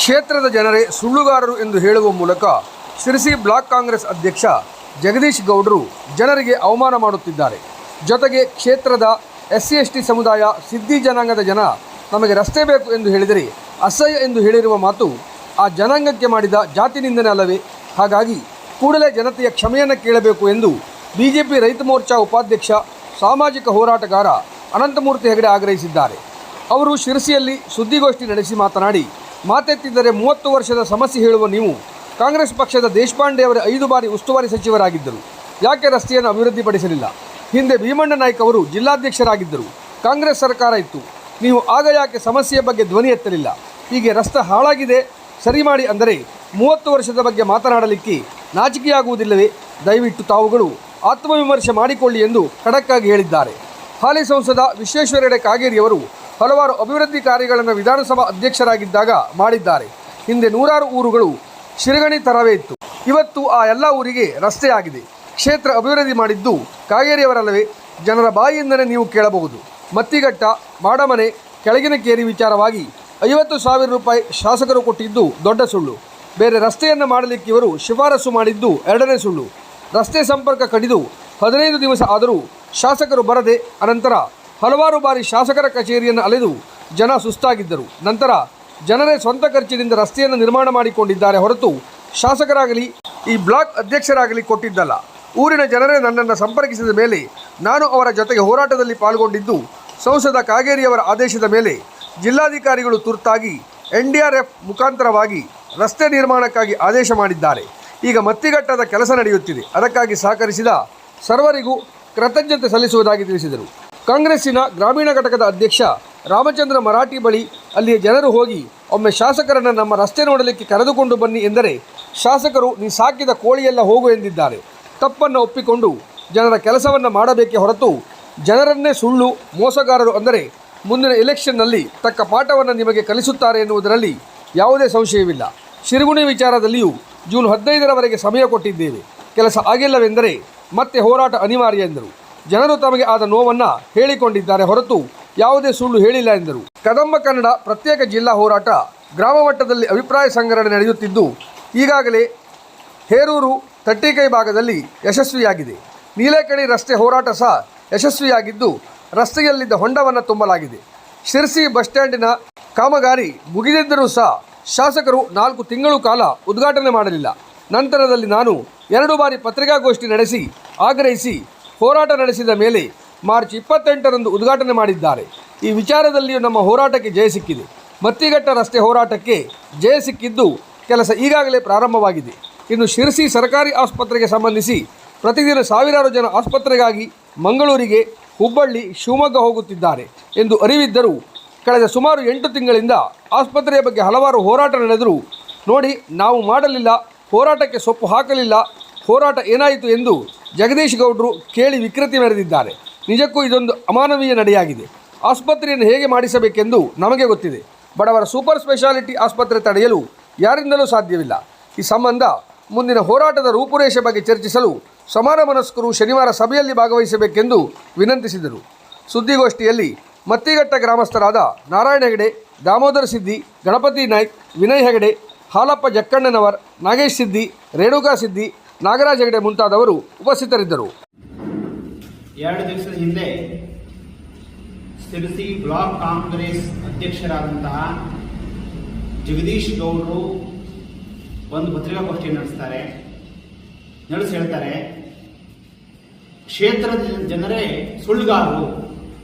ಕ್ಷೇತ್ರದ ಜನರೇ ಸುಳ್ಳುಗಾರರು ಎಂದು ಹೇಳುವ ಮೂಲಕ ಶಿರಸಿ ಬ್ಲಾಕ್ ಕಾಂಗ್ರೆಸ್ ಅಧ್ಯಕ್ಷ ಜಗದೀಶ್ ಗೌಡರು ಜನರಿಗೆ ಅವಮಾನ ಮಾಡುತ್ತಿದ್ದಾರೆ. ಜೊತೆಗೆ ಕ್ಷೇತ್ರದ SC/ST ಸಮುದಾಯ ಸಿದ್ದಿ ಜನಾಂಗದ ಜನ ನಮಗೆ ರಸ್ತೆ ಬೇಕು ಎಂದು ಹೇಳಿದರೆ ಅಸಹ್ಯ ಎಂದು ಹೇಳಿರುವ ಮಾತು ಆ ಜನಾಂಗಕ್ಕೆ ಮಾಡಿದ ಜಾತಿ ನಿಂದನೆ ಅಲ್ಲವೇ? ಹಾಗಾಗಿ ಕೂಡಲೇ ಜನತೆಯ ಕ್ಷಮೆಯನ್ನು ಕೇಳಬೇಕು ಎಂದು ಬಿಜೆಪಿ ರೈತ ಮೋರ್ಚಾ ಉಪಾಧ್ಯಕ್ಷ ಸಾಮಾಜಿಕ ಹೋರಾಟಗಾರ ಅನಂತಮೂರ್ತಿ ಹೆಗಡೆ ಆಗ್ರಹಿಸಿದ್ದಾರೆ. ಅವರು ಶಿರಸಿಯಲ್ಲಿ ಸುದ್ದಿಗೋಷ್ಠಿ ನಡೆಸಿ ಮಾತನಾಡಿ, ಮಾತೆತ್ತಿದ್ದರೆ 30 ವರ್ಷದ ಸಮಸ್ಯೆ ಹೇಳುವ ನೀವು ಕಾಂಗ್ರೆಸ್ ಪಕ್ಷದ ದೇಶಪಾಂಡೆ ಅವರ 5 ಬಾರಿ ಉಸ್ತುವಾರಿ ಸಚಿವರಾಗಿದ್ದರು. ಯಾಕೆ ರಸ್ತೆಯನ್ನು ಅಭಿವೃದ್ಧಿಪಡಿಸಲಿಲ್ಲ? ಹಿಂದೆ ಭೀಮಣ್ಣ ನಾಯ್ಕ ಅವರು ಜಿಲ್ಲಾಧ್ಯಕ್ಷರಾಗಿದ್ದರು. ಕಾಂಗ್ರೆಸ್ ಸರ್ಕಾರ ಇತ್ತು. ನೀವು ಆಗ ಯಾಕೆ ಸಮಸ್ಯೆಯ ಬಗ್ಗೆ ಧ್ವನಿ ಎತ್ತಲಿಲ್ಲ? ಹೀಗೆ ರಸ್ತೆ ಹಾಳಾಗಿದೆ ಸರಿ ಮಾಡಿ ಅಂದರೆ 30 ವರ್ಷದ ಬಗ್ಗೆ ಮಾತನಾಡಲಿಕ್ಕೆ ನಾಚಿಕೆಯಾಗುವುದಿಲ್ಲವೇ? ದಯವಿಟ್ಟು ತಾವುಗಳು ಆತ್ಮವಿಮರ್ಶೆ ಮಾಡಿಕೊಳ್ಳಿ ಎಂದು ಖಡಕ್ಕಾಗಿ ಹೇಳಿದ್ದಾರೆ. ಹಾಲಿ ಸಂಸದ ವಿಶ್ವೇಶ್ವರ ಹೆಗಡೆ ಕಾಗೇರಿಯವರು ಹಲವಾರು ಅಭಿವೃದ್ಧಿ ಕಾರ್ಯಗಳನ್ನು ವಿಧಾನಸಭಾ ಅಧ್ಯಕ್ಷರಾಗಿದ್ದಾಗ ಮಾಡಿದ್ದಾರೆ. ಹಿಂದೆ 100 ಊರುಗಳು ಶಿರಗಣಿ ತರವೇ ಇತ್ತು. ಇವತ್ತು ಆ ಎಲ್ಲ ಊರಿಗೆ ರಸ್ತೆ ಆಗಿದೆ. ಕ್ಷೇತ್ರ ಅಭಿವೃದ್ಧಿ ಮಾಡಿದ್ದು ಕಾಗೇರಿಯವರಲ್ಲವೇ? ಜನರ ಬಾಯಿಯಿಂದಲೇ ನೀವು ಕೇಳಬಹುದು. ಮತ್ತಿಘಟ್ಟ, ಮಾಡಮನೆ, ಕೆಳಗಿನ ಕೇರಿ ವಿಚಾರವಾಗಿ 50,000 ರೂಪಾಯಿ ಶಾಸಕರು ಕೊಟ್ಟಿದ್ದು ದೊಡ್ಡ ಸುಳ್ಳು. ಬೇರೆ ರಸ್ತೆಯನ್ನು ಮಾಡಲಿಕ್ಕೆ ಇವರು ಶಿಫಾರಸು ಮಾಡಿದ್ದು ಎರಡನೇ ಸುಳ್ಳು. ರಸ್ತೆ ಸಂಪರ್ಕ ಕಡಿದು 15 ದಿವಸ ಆದರೂ ಶಾಸಕರು ಬರದೆ ಅನಂತರ ಹಲವಾರು ಬಾರಿ ಶಾಸಕರ ಕಚೇರಿಯನ್ನು ಅಲೆದು ಜನ ಸುಸ್ತಾಗಿದ್ದರು. ನಂತರ ಜನರೇ ಸ್ವಂತ ಖರ್ಚಿನಿಂದ ರಸ್ತೆಯನ್ನು ನಿರ್ಮಾಣ ಮಾಡಿಕೊಂಡಿದ್ದಾರೆ ಹೊರತು ಶಾಸಕರಾಗಲಿ ಈ ಬ್ಲಾಕ್ ಅಧ್ಯಕ್ಷರಾಗಲಿ ಕೊಟ್ಟಿದ್ದಲ್ಲ. ಊರಿನ ಜನರೇ ನನ್ನನ್ನು ಸಂಪರ್ಕಿಸಿದ ಮೇಲೆ ನಾನು ಅವರ ಜೊತೆಗೆ ಹೋರಾಟದಲ್ಲಿ ಪಾಲ್ಗೊಂಡಿದ್ದು ಸಂಸದ ಕಾಗೇರಿಯವರ ಆದೇಶದ ಮೇಲೆ ಜಿಲ್ಲಾಧಿಕಾರಿಗಳು ತುರ್ತಾಗಿ NDRF ಮುಖಾಂತರವಾಗಿ ರಸ್ತೆ ನಿರ್ಮಾಣಕ್ಕಾಗಿ ಆದೇಶ ಮಾಡಿದ್ದಾರೆ. ಈಗ ಮತ್ತಿಘಟ್ಟದ ಕೆಲಸ ನಡೆಯುತ್ತಿದೆ. ಅದಕ್ಕಾಗಿ ಸಹಕರಿಸಿದ ಸರ್ವರಿಗೂ ಕೃತಜ್ಞತೆ ಸಲ್ಲಿಸುವುದಾಗಿ ತಿಳಿಸಿದರು. ಕಾಂಗ್ರೆಸ್ಸಿನ ಗ್ರಾಮೀಣ ಘಟಕದ ಅಧ್ಯಕ್ಷ ರಾಮಚಂದ್ರ ಮರಾಠಿ ಬಳಿ ಅಲ್ಲಿಯ ಜನರು ಹೋಗಿ ಒಮ್ಮೆ ಶಾಸಕರನ್ನು ನಮ್ಮ ರಸ್ತೆ ನೋಡಲಿಕ್ಕೆ ಕರೆದುಕೊಂಡು ಬನ್ನಿ ಎಂದರೆ ಶಾಸಕರು ನೀ ಸಾಕಿದ ಕೋಳಿಯೆಲ್ಲ ಹೋಗು ಎಂದಿದ್ದಾರೆ. ತಪ್ಪನ್ನು ಒಪ್ಪಿಕೊಂಡು ಜನರ ಕೆಲಸವನ್ನು ಮಾಡಬೇಕೇ ಹೊರತು ಜನರನ್ನೇ ಸುಳ್ಳು ಮೋಸಗಾರರು ಅಂದರೆ ಮುಂದಿನ ಎಲೆಕ್ಷನ್ನಲ್ಲಿ ತಕ್ಕ ಪಾಠವನ್ನು ನಿಮಗೆ ಕಲಿಸುತ್ತಾರೆ ಎನ್ನುವುದರಲ್ಲಿ ಯಾವುದೇ ಸಂಶಯವಿಲ್ಲ. ಶಿರಗುಣಿ ವಿಚಾರದಲ್ಲಿಯೂ ಜೂನ್ 15ರವರೆಗೆ ಸಮಯ ಕೊಟ್ಟಿದ್ದೇವೆ. ಕೆಲಸ ಆಗಿಲ್ಲವೆಂದರೆ ಮತ್ತೆ ಹೋರಾಟ ಅನಿವಾರ್ಯ ಎಂದರು. ಜನರು ತಮಗೆ ಆದ ನೋವನ್ನು ಹೇಳಿಕೊಂಡಿದ್ದಾರೆ ಹೊರತು ಯಾವುದೇ ಸುಳ್ಳು ಹೇಳಿಲ್ಲ ಎಂದರು. ಕದಂಬ ಕನ್ನಡ ಪ್ರತ್ಯೇಕ ಜಿಲ್ಲಾ ಹೋರಾಟ ಗ್ರಾಮ ಮಟ್ಟದಲ್ಲಿ ಅಭಿಪ್ರಾಯ ಸಂಗ್ರಹಣೆ ನಡೆಯುತ್ತಿದ್ದು ಈಗಾಗಲೇ ಹೇರೂರು, ತಟ್ಟಿಕೈ ಭಾಗದಲ್ಲಿ ಯಶಸ್ವಿಯಾಗಿದೆ. ನೀಲೇಕಣಿ ರಸ್ತೆ ಹೋರಾಟ ಸಹ ಯಶಸ್ವಿಯಾಗಿದ್ದು ರಸ್ತೆಯಲ್ಲಿದ್ದ ಹೊಂಡವನ್ನು ತುಂಬಲಾಗಿದೆ. ಶಿರಸಿ ಬಸ್ ಸ್ಟ್ಯಾಂಡಿನ ಕಾಮಗಾರಿ ಮುಗಿದಿದ್ದರೂ ಸಹ ಶಾಸಕರು 4 ತಿಂಗಳು ಕಾಲ ಉದ್ಘಾಟನೆ ಮಾಡಲಿಲ್ಲ. ನಂತರದಲ್ಲಿ ನಾನು 2 ಬಾರಿ ಪತ್ರಿಕಾಗೋಷ್ಠಿ ನಡೆಸಿ ಆಗ್ರಹಿಸಿ ಹೋರಾಟ ನಡೆಸಿದ ಮೇಲೆ ಮಾರ್ಚ್ 28ರಂದು ಉದ್ಘಾಟನೆ ಮಾಡಿದ್ದಾರೆ. ಈ ವಿಚಾರದಲ್ಲಿಯೂ ನಮ್ಮ ಹೋರಾಟಕ್ಕೆ ಜಯ ಸಿಕ್ಕಿದೆ. ಮತ್ತಿಘಟ್ಟ ರಸ್ತೆ ಹೋರಾಟಕ್ಕೆ ಜಯ ಸಿಕ್ಕಿದ್ದು ಕೆಲಸ ಈಗಾಗಲೇ ಪ್ರಾರಂಭವಾಗಿದೆ. ಇನ್ನು ಶಿರಸಿ ಸರ್ಕಾರಿ ಆಸ್ಪತ್ರೆಗೆ ಸಂಬಂಧಿಸಿ ಪ್ರತಿದಿನ ಸಾವಿರಾರು ಜನ ಆಸ್ಪತ್ರೆಗಾಗಿ ಮಂಗಳೂರಿಗೆ, ಹುಬ್ಬಳ್ಳಿ, ಶಿವಮೊಗ್ಗ ಹೋಗುತ್ತಿದ್ದಾರೆ ಎಂದು ಅರಿವಿದ್ದರೂ ಕಳೆದ ಸುಮಾರು 8 ತಿಂಗಳಿಂದ ಆಸ್ಪತ್ರೆಯ ಬಗ್ಗೆ ಹಲವಾರು ಹೋರಾಟ ನಡೆದರೂ ನೋಡಿ ನಾವು ಮಾಡಲಿಲ್ಲ, ಹೋರಾಟಕ್ಕೆ ಸೊಪ್ಪು ಹಾಕಲಿಲ್ಲ, ಹೋರಾಟ ಏನಾಯಿತು ಎಂದು ಜಗದೀಶ್ ಗೌಡರು ಕೇಳಿ ವಿಕೃತಿ ಮೆರೆದಿದ್ದಾರೆ. ನಿಜಕ್ಕೂ ಇದೊಂದು ಅಮಾನವೀಯ ನಡೆಯಾಗಿದೆ. ಆಸ್ಪತ್ರೆಯನ್ನು ಹೇಗೆ ಮಾಡಿಸಬೇಕೆಂದು ನಮಗೆ ಗೊತ್ತಿದೆ. ಬಡವರ ಸೂಪರ್ ಸ್ಪೆಷಾಲಿಟಿ ಆಸ್ಪತ್ರೆ ತಡೆಯಲು ಯಾರಿಂದಲೂ ಸಾಧ್ಯವಿಲ್ಲ. ಈ ಸಂಬಂಧ ಮುಂದಿನ ಹೋರಾಟದ ರೂಪುರೇಷೆ ಬಗ್ಗೆ ಚರ್ಚಿಸಲು ಸಮಾನ ಮನಸ್ಕರು ಶನಿವಾರ ಸಭೆಯಲ್ಲಿ ಭಾಗವಹಿಸಬೇಕೆಂದು ವಿನಂತಿಸಿದರು. ಸುದ್ದಿಗೋಷ್ಠಿಯಲ್ಲಿ ಮತ್ತಿಘಟ್ಟ ಗ್ರಾಮಸ್ಥರಾದ ನಾರಾಯಣ ಹೆಗಡೆ, ದಾಮೋದರ ಸಿದ್ದಿ, ಗಣಪತಿ ನಾಯ್ಕ್, ವಿನಯ್ ಹೆಗಡೆ, ಹಾಲಪ್ಪ ಜಕ್ಕಣ್ಣನವರ್, ನಾಗೇಶ್ ಸಿದ್ದಿ, ರೇಣುಕಾ ಸಿದ್ದಿ, ನಾಗರಾಜ್ ಹೆಗಡೆ ಮುಂತಾದವರು ಉಪಸ್ಥಿತರಿದ್ದರು. 2 ದಿವಸದ ಹಿಂದೆ ಶಿರಸಿ ಬ್ಲಾಕ್ ಕಾಂಗ್ರೆಸ್ ಅಧ್ಯಕ್ಷರಾದಂತಹ ಜಗದೀಶ್ ಗೌಡರು ಒಂದು ಪತ್ರಿಕಾಗೋಷ್ಠಿ ನಡೆಸಿ ಹೇಳ್ತಾರೆ, ಕ್ಷೇತ್ರದ ಜನರೇ ಸುಳ್ಳುಗಾರರು,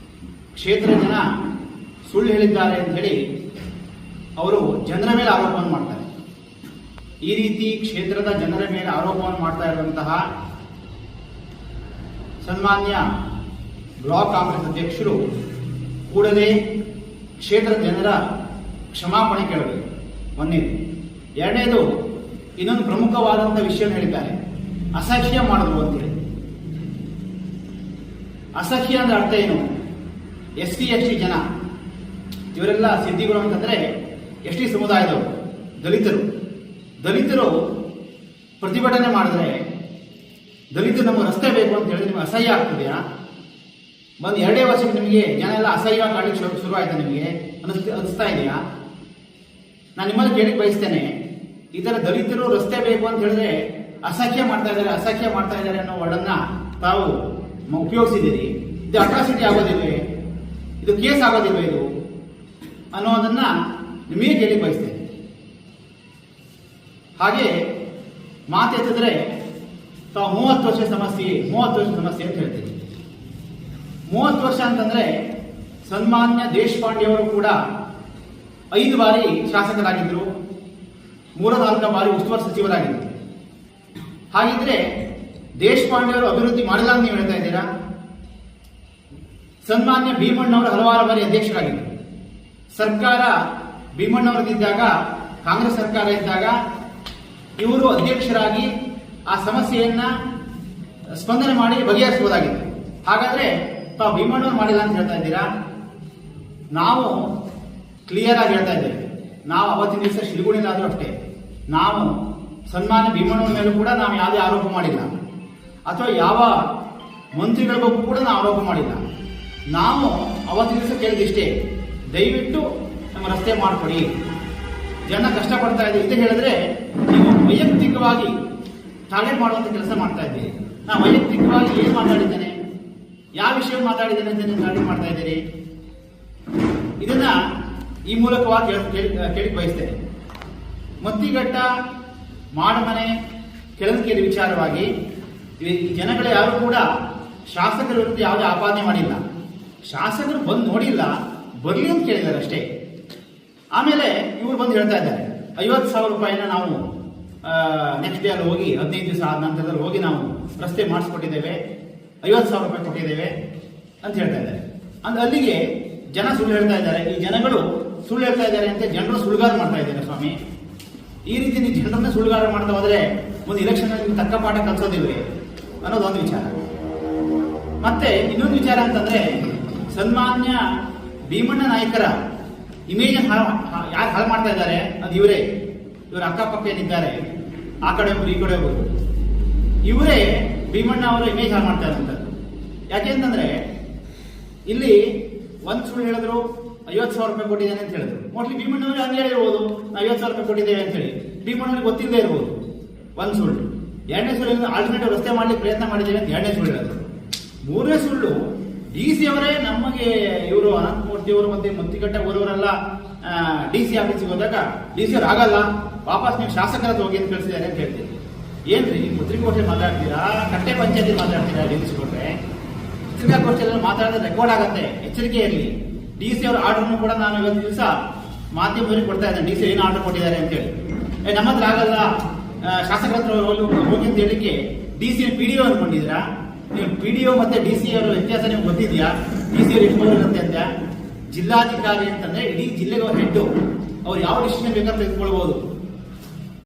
ಕ್ಷೇತ್ರದ ಜನ ಸುಳ್ಳು ಹೇಳಿದ್ದಾರೆ ಅಂತ ಹೇಳಿ ಅವರು ಜನರ ಮೇಲೆ ಆರೋಪವನ್ನು ಮಾಡ್ತಾರೆ. ಈ ರೀತಿ ಕ್ಷೇತ್ರದ ಜನರ ಮೇಲೆ ಆರೋಪವನ್ನು ಮಾಡ್ತಾ ಇರುವಂತಹ ಸನ್ಮಾನ್ಯ ಬ್ಲಾಕ್ ಕಾಂಗ್ರೆಸ್ ಅಧ್ಯಕ್ಷರು ಕೂಡಲೇ ಕ್ಷೇತ್ರದ ಜನರ ಕ್ಷಮಾಪಣೆ ಕೇಳಬೇಕು. ಒಂದನೇದು. ಎರಡನೇದು, ಇನ್ನೊಂದು ಪ್ರಮುಖವಾದಂತಹ ವಿಷಯ ಹೇಳಿದ್ದಾರೆ, ಅಸಹ್ಯ ಮಾಡಿದ್ರು ಅಂತೇಳಿ. ಅಸಹ್ಯ ಅಂದ್ರೆ ಅರ್ಥ ಏನು? SC/ST ಜನ ಇವರೆಲ್ಲ ಸಿದ್ಧಿಗಳು ಅಂತಂದ್ರೆ ST ಸಮುದಾಯದವರು, ದಲಿತರು ಪ್ರತಿಭಟನೆ ಮಾಡಿದ್ರೆ ದಲಿತರು ನಮ್ಮ ರಸ್ತೆ ಬೇಕು ಅಂತ ಹೇಳಿದ್ರೆ ನಿಮ್ಗೆ ಅಸಹ್ಯ ಆಗ್ತದೆಯಾ? ಬಂದು 2 ವರ್ಷಕ್ಕೆ ನಿಮಗೆ ಜನ ಎಲ್ಲ ಅಸಹ್ಯ ಕಾಣಲಿಕ್ಕೆ ಶುರುವಾಯ್ತಾ? ನಿಮಗೆ ಅನಿಸ್ತಾ ಇದೆಯಾ? ನಾನು ನಿಮ್ಮಲ್ಲಿ ಕೇಳಿ ಬಯಸ್ತೇನೆ, ಈ ತರ ದಲಿತರು ರಸ್ತೆ ಬೇಕು ಅಂತ ಹೇಳಿದ್ರೆ ಅಸಹ್ಯ ಮಾಡ್ತಾ ಇದ್ದಾರೆ ಅನ್ನೋ ವರ್ಡನ್ನ ತಾವು ಉಪಯೋಗಿಸಿದ್ದೀರಿ. ಇದು ಅಟ್ರಾಸಿಟಿ ಆಗೋದಿಲ್ವೇ, ಇದು ಕೇಸ್ ಆಗೋದಿಲ್ವೇ ಇದು ಅನ್ನೋದನ್ನ ನಿಮಗೆ ಕೇಳಿ ಬಯಸ್ತೇನೆ. ಹಾಗೆ ಮಾತೆತ್ತಿದ್ರೆ ತಾವು 30 ವರ್ಷ ಸಮಸ್ಯೆ ಅಂತ ಹೇಳ್ತೀರಿ. 30 ವರ್ಷ ಅಂತಂದ್ರೆ ಸನ್ಮಾನ್ಯ ದೇಶಪಾಂಡೆ ಅವರು ಕೂಡ 5 ಬಾರಿ ಶಾಸಕರಾಗಿದ್ದರು, 3-4 ಬಾರಿ ಉಸ್ತುವಾರಿ ಸಚಿವರಾಗಿದ್ದರು. ಹಾಗಿದ್ರೆ ದೇಶಪಾಂಡೆ ಅವರು ಅಭಿವೃದ್ಧಿ ಮಾಡಿಲ್ಲ ಅಂತ ನೀವು ಹೇಳ್ತಾ ಇದ್ದೀರಾ. ಸನ್ಮಾನ್ಯ ಭೀಮಣ್ಣವರು ಹಲವಾರು ಬಾರಿ ಅಧ್ಯಕ್ಷರಾಗಿದ್ದರು. ಸರ್ಕಾರ ಭೀಮಣ್ಣವರದಿದ್ದಾಗ, ಕಾಂಗ್ರೆಸ್ ಸರ್ಕಾರ ಇದ್ದಾಗ ಇವರು ಅಧ್ಯಕ್ಷರಾಗಿ ಆ ಸಮಸ್ಯೆಯನ್ನ ಸ್ಪಂದನೆ ಮಾಡಿ ಬಗೆಹರಿಸಬಹುದಾಗಿತ್ತು. ಹಾಗಾದ್ರೆ ತಾವು ಭೀಮಣ್ಣವರು ಮಾಡಿಲ್ಲ ಅಂತ ಹೇಳ್ತಾ ಇದ್ದೀರಾ. ನಾವು ಕ್ಲಿಯರ್ ಆಗಿ ಹೇಳ್ತಾ ಇದ್ದೇವೆ, ನಾವು ಅವತ್ತಿನ ದಿವಸ ಶಿಲ್ಗುಣಿಲಾದ್ರೂ ಅಷ್ಟೇ, ನಾವು ಸನ್ಮಾನ್ಯ ಭೀಮಣ್ಣವರ ಮೇಲೂ ಕೂಡ ನಾವು ಯಾವುದೇ ಆರೋಪ ಮಾಡಿಲ್ಲ, ಅಥವಾ ಯಾವ ಮಂತ್ರಿಗಳ ಬಗ್ಗೆ ಕೂಡ ನಾವು ಆರೋಪ ಮಾಡಿಲ್ಲ. ನಾವು ಅವತ್ತಿನ ದಿವಸ ಕೇಳಿದಿಷ್ಟೇ, ದಯವಿಟ್ಟು ನಮ್ಮ ರಸ್ತೆ ಮಾಡಿಕೊಡಿ, ಜನ ಕಷ್ಟಪಡ್ತಾ ಇದೆ ಅಂತ ಹೇಳಿದ್ರೆ ನೀವು ವೈಯಕ್ತಿಕವಾಗಿ ಟಾರ್ಗೆಟ್ ಮಾಡುವಂತ ಕೆಲಸ ಮಾಡ್ತಾ ಇದ್ದೀರಿ. ನಾನು ವೈಯಕ್ತಿಕವಾಗಿ ಏನು ಮಾತಾಡಿದ್ದೇನೆ, ಯಾವ ವಿಷಯ ಮಾತಾಡಿದ್ದೇನೆ ಅಂತ ನೀವು ಟಾರ್ಗೆಟ್ ಮಾಡ್ತಾ ಇದ್ದೀರಿ. ಇದನ್ನ ಈ ಮೂಲಕವಾಗಿ ಕೇಳಿ ಬಯಸ್ತೇನೆ. ಮತ್ತಿಘಟ್ಟ, ಮಾಡಮನೆ, ಕೆಳಂಕೇರಿ ವಿಚಾರವಾಗಿ ಈ ಜನಗಳು ಯಾರು ಕೂಡ ಶಾಸಕರ ವಿರುದ್ಧ ಯಾವುದೇ ಆಪಾದನೆ ಮಾಡಿಲ್ಲ. ಶಾಸಕರು ಬಂದು ನೋಡಿಲ್ಲ, ಬರಲಿ ಅಂತ ಕೇಳಿದ್ದಾರೆ ಅಷ್ಟೇ. ಆಮೇಲೆ ಇವರು ಬಂದು ಹೇಳ್ತಾ ಇದ್ದಾರೆ 50,000 ರೂಪಾಯಿನ ನಾವು ನೆಕ್ಸ್ಟ್ ಡೇ ಅಲ್ಲಿ ಹೋಗಿ 15 ದಿವಸ ಆದ ನಂತರದಲ್ಲಿ ಹೋಗಿ ನಾವು ರಸ್ತೆ ಮಾಡಿಸ್ಕೊಟ್ಟಿದ್ದೇವೆ, 50,000 ರೂಪಾಯಿ ಕೊಟ್ಟಿದ್ದೇವೆ ಅಂತ ಹೇಳ್ತಾ ಇದ್ದಾರೆ. ಅಂದ್ರೆ ಅಲ್ಲಿಗೆ ಜನ ಸುಳ್ಳು ಹೇಳ್ತಾ ಇದ್ದಾರೆ. ಈ ಜನಗಳು ಸುಳ್ಳು ಹೇಳ್ತಾ ಇದ್ದಾರೆ ಅಂತ ಜನರು ಸುಳ್ಳುಗಾರ ಮಾಡ್ತಾ ಇದ್ದಾರೆ. ಸ್ವಾಮಿ, ಈ ರೀತಿ ನೀವು ಜನರನ್ನ ಸುಳ್ಳುಗಾರ ಮಾಡ್ತಾ ಹೋದ್ರೆ ಮುಂದೆ ಇಲೆಕ್ಷನ್ ಅಲ್ಲಿ ತಕ್ಕ ಪಾಠ ಕಲಿಸೋದಿಲ್ವೇ ಅನ್ನೋದೊಂದು ವಿಚಾರ. ಮತ್ತೆ ಇನ್ನೊಂದು ವಿಚಾರ ಅಂತಂದ್ರೆ, ಸನ್ಮಾನ್ಯ ಭೀಮಣ್ಣ ನಾಯಕರ ಇಮೇಜ್ ಯಾರು ಹಾಳು ಮಾಡ್ತಾ ಇದ್ದಾರೆ ಅದು ಇವರೇ. ಇವರ ಅಕ್ಕಪಕ್ಕ ಏನಿದ್ದಾರೆ, ಆ ಕಡೆ ಒಬ್ರು ಈ ಕಡೆ ಒಬ್ರು, ಇವರೇ ಭೀಮಣ್ಣ ಅವರ ಇಮೇಜ್ ಹಾಳು ಮಾಡ್ತಾ ಇರುವಂತದ್ದು. ಯಾಕೆಂತಂದ್ರೆ ಇಲ್ಲಿ ಒಂದ್ ಸುಳ್ಳು ಹೇಳಿದ್ರು 50,000 ರೂಪಾಯಿ ಕೊಟ್ಟಿದ್ದೇನೆ ಅಂತ ಹೇಳಿದ್ರು. ಮೋಸ್ಟ್ಲಿ ಭೀಮಣ್ಣವ್ರಿಗೆ ಹಂಗೆ ಹೇಳಿರ್ಬೋದು, 50,000 ರೂಪಾಯಿ ಕೊಟ್ಟಿದ್ದೇವೆ ಅಂತ ಹೇಳಿ. ಭೀಮಣ್ಣವ್ರಿಗೆ ಗೊತ್ತಿಲ್ಲದೆ ಇರ್ಬೋದು ಒಂದ್ ಸುಳ್ಳು. 2ನೇ ಸುಳ್ಳು ಆಲ್ಟರ್ನೇಟಿವ್ ರಸ್ತೆ ಮಾಡ್ಲಿಕ್ಕೆ ಪ್ರಯತ್ನ ಮಾಡಿದ್ದೇವೆ ಅಂತ 2ನೇ ಸುಳ್ಳು ಹೇಳಿದ್ರು. 3ನೇ ಸುಳ್ಳು, DC ಅವರೇ ನಮಗೆ ಇವರು ಅನಂತಮೂರ್ತಿ ಅವರು ಮತ್ತೆ ಮತ್ತಿಘಟ್ಟ ಊರವರೆಲ್ಲ DC ಆಫೀಸಿಗೆ ಹೋದಾಗ DC ಅವ್ರು ಆಗಲ್ಲ, ವಾಪಸ್ ನೀವು ಶಾಸಕರ ಹೋಗಿ ಅಂತ ಕಳಿಸಿದ್ದಾರೆ ಅಂತ ಹೇಳ್ತೀರಿ. ಏನ್ರಿ ಪತ್ರಿಕಾಗೋಷ್ಠಿ ಮಾತಾಡ್ತೀರಾ, ಕಟ್ಟೆ ಪಂಚಾಯತಿ ಮಾತಾಡ್ತೀರಾ? DC ಕೊಟ್ರೆ ಪತ್ರಿಕಾಗೋಷ್ಠಿಯಲ್ಲಿ ಮಾತಾಡಿದ್ರೆ ರೆಕಾರ್ಡ್ ಆಗತ್ತೆ, ಎಚ್ಚರಿಕೆ ಇರಲಿ. DC ಅವರ ಆರ್ಡರ್ನು ಕೂಡ ನಾನು ಇವತ್ತು ದಿವಸ ಮಾಧ್ಯಮದವರಿಗೆ ಕೊಡ್ತಾ ಇದ್ದೇನೆ, DC ಏನು ಆರ್ಡರ್ ಕೊಟ್ಟಿದ್ದಾರೆ ಅಂತ ಹೇಳಿ. ನಮ್ಮ ಹತ್ರ ಆಗಲ್ಲ, ಶಾಸಕರ ಹತ್ರ ಹೋಗಿ ಅಂತ ಹೇಳಿಕ್ಕೆ DC PDO ಅನ್ಕೊಂಡಿದ್ದೀರಾ? ನೀವು PDO ಮತ್ತೆ DC ಅವರ ವ್ಯತ್ಯಾಸ ನಿಮ್ಗೆ ಗೊತ್ತಿದ್ಯಾ? DC ಅವರು ಎಷ್ಟು ಇರುತ್ತೆ ಅಂತ. ಜಿಲ್ಲಾಧಿಕಾರಿ ಅಂತಂದ್ರೆ ಇಡೀ ಜಿಲ್ಲೆಗೆ ಹೆಡ್, ಅವ್ರು ಯಾವ ಡಿಸಿಷನ್ ಬೇಕಾದ್ರೆ ತೆಗೆದುಕೊಳ್ಬಹುದು.